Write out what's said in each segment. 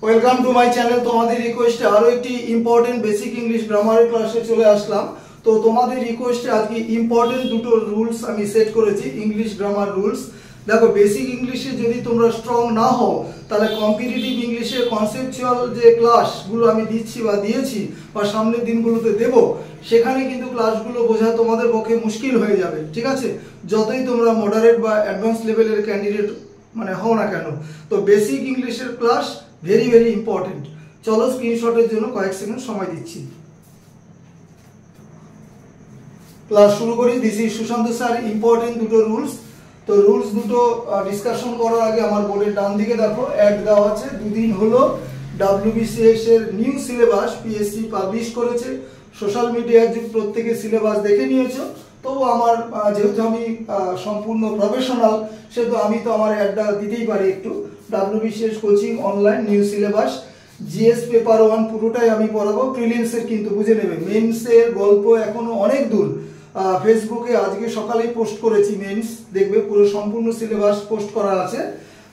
Welcome to my channel. তোমাদের রিকোয়েস্টে আরো একটি ইম্পর্টেন্ট বেসিক ইংলিশ গ্রামারের ক্লাসে চলে আসলাম। তো তোমাদের রিকোয়েস্টে আজকে ইম্পর্টেন্ট দুটো রুলস আমি সেট করেছি, ইংলিশ গ্রামার রুলস। দেখো, বেসিক ইংলিশে যদি তোমরা স্ট্রং না হও তাহলে কম্পিটিটিভ ইংলিশের কনসেপচুয়াল যে ক্লাসগুলো আমি দিচ্ছি বা দিয়েছি বা সামনের দিনগুলোতে দেব, সেখানে কিন্তু ক্লাসগুলো বোঝা তোমাদের পক্ষে মুশকিল হয়ে যাবে। ঠিক আছে, যতই তোমরা মডারেট বা অ্যাডভান্স লেভেলের ক্যান্ডিডেট হও না কেন। তো বেসিক ইংলিশের ক্লাস ভেরি ভেরি ইম্পর্টেন্ট। চলো স্ক্রিনশটের জন্য কয়েক সেকেন্ড সময় দিচ্ছি। ক্লাস শুরু করি। This is Sushant sir. Important দুটো রুলস। তো রুলস দুটো ডিসকাশন করার আগে আমার বোর্ডের ডান দিকে দেখো অ্যাড দেওয়া আছে। দুদিন হলো WBCS এর নিউ সিলেবাস পিএসসি পাবলিশ করেছে। সোশ্যাল মিডিয়ার যে প্রত্যেকে সিলেবাস দেখে নিয়েছো, তবু আমার যেহেতু আমি সম্পূর্ণ প্রফেশনাল, সেহেতু আমি তো আমার অ্যাডটা দিতেই পারি একটু। WBCS coaching online new syllabus, GS paper 1 পুরোটাই আমি পড়াবো। প্রিলিমসের কিন্তু বুঝে নেবে, মেন্সের গল্প এখনো অনেক দূর। ফেসবুকে আজকে সকালেই পোস্ট করেছি মেন্স, দেখবে পুরো সম্পূর্ণ সিলেবাস পোস্ট করা আছে।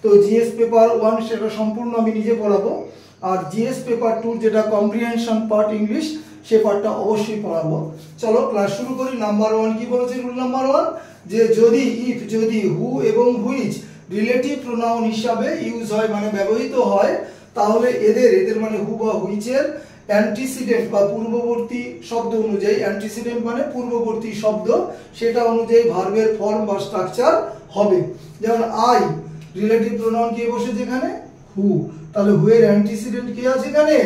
তো জিএস পেপার 1 সেটা সম্পূর্ণ আমি নিজে পড়াবো, আর জিএস পেপার 2 যেটা কম্প্রিহেনশন পার্ট ইংলিশ, সে পার্টটা অবশ্যই পড়াবো। চলো ক্লাস শুরু করি। নাম্বার 1 কি বলেছে? রুল নাম্বার 1 যে যদি যদি হু এবং হুইচ রিলেটিভ প্রোনাউন হিসাবে ইউজ হয়, ব্যবহৃত হয়, তাহলে এদের হু বা হুইচের অ্যান্টিসিডেন্ট বা পূর্ববর্তী শব্দ অনুযায়ী, অ্যান্টিসিডেন্ট পূর্ববর্তী শব্দ, সেটা অনুযায়ী ভার্বের ফর্ম বা স্ট্রাকচার হবে। যেমন আই, রিলেটিভ প্রোনাউন কে বসেছে এখানে? হু। তাহলে হু এর অ্যান্টিসিডেন্ট কি আছে এখানে?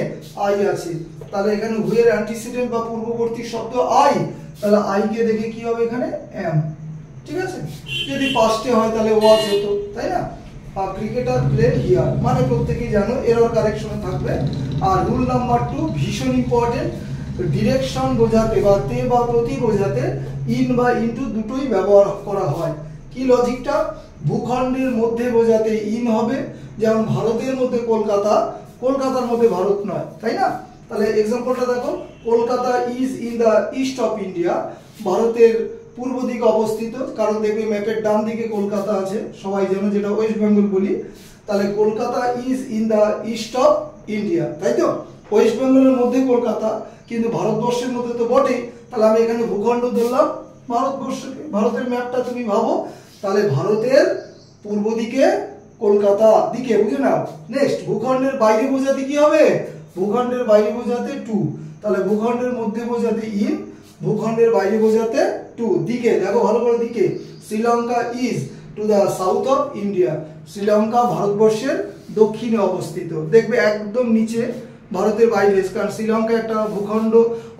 আই আছে। তাহলে এখানে হু এর অ্যান্টিসিডেন্ট বা পূর্ববর্তী শব্দ আই, তাহলে আই কে দেখে কি হবে এখানে? অ্যাম। ঠিক আছে, যদি পাস্টে হয় তাহলে ওয়াজ হতো, তাই না? ক্রিকেটার প্লে হিয়ার, প্রত্যেকেই জানো, এরর কারেকশনে থাকবে। আর রুল নাম্বার 2 ভীষণ ইম্পর্টেন্ট, ডিরেকশন বোঝাতে বা তে বা প্রতি বোঝাতে ইন বা ইনটু দুটোই ব্যবহার করা হয়। কি লজিকটা? ভূখণ্ডের মধ্যে বোঝাতে ইন হবে, যেমন ভারতের মধ্যে কলকাতা, কলকাতার মধ্যে ভারত নয়, তাই না? তাহলে এক্সাম্পলটা দেখো, Kolkata is in the east of India, ভারতের পূর্ব দিকে অবস্থিত। কারণ দেখবে ম্যাপের ডান দিকে কলকাতা আছে, সবাই জানো, যেটা ওয়েস্ট বেঙ্গল বলি। তাহলে Kolkata is in the east of India, তাই তো? ওয়েস্ট বেঙ্গলের মধ্যে কলকাতা, কিন্তু ভারতবর্ষের মধ্যে তো বটেই। তাহলে আমি এখানে ভূখণ্ড ধরলাম ভারতবর্ষকে। ভারতের ম্যাপটা তুমি ভাবো, তাহলে ভারতের পূর্ব দিকে কলকাতা দিকে, বুঝে নাও। নেক্সট, ভূখণ্ডের বাইরে বোঝাতে কি হবে? ভূখণ্ডের বাইরে বোঝাতে টু। তাহলে ভূখণ্ডের মধ্যে বোঝাতে ইন, ভূখণ্ডের বাইরে বোঝাতে টু। দিকে দেখো ভালো করে, দিকে Sri Lanka is to the south of India, Sri Lanka ভারতবর্ষের দক্ষিণে অবস্থিত। দেখবে একদম নিচে ভারতের বাইরে, কারণ শ্রীলঙ্কা একটা ভূখণ্ড,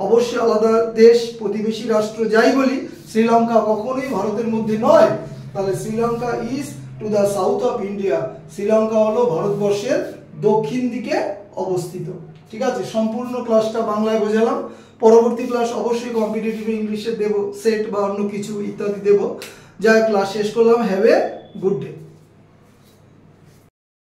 অবশ্যই আলাদা দেশ, প্রতিবেশী রাষ্ট্র যাই বলি, শ্রীলঙ্কা কখনোই ভারতের মধ্যে নয়। তাহলে Sri Lanka is to the south of India, Sri Lanka হলো ভারতবর্ষের দক্ষিণ দিকে অবস্থিত। ঠিক আছে, সম্পূর্ণ ক্লাসটা বাংলায় বোঝালাম। পরবর্তী ক্লাস অবশ্যই কম্পিটিটিভ ইংলিশে দেব, সেট বা অন্য কিছু ইত্যাদি দেব। যা ক্লাস শেষ করলাম। Have a good day.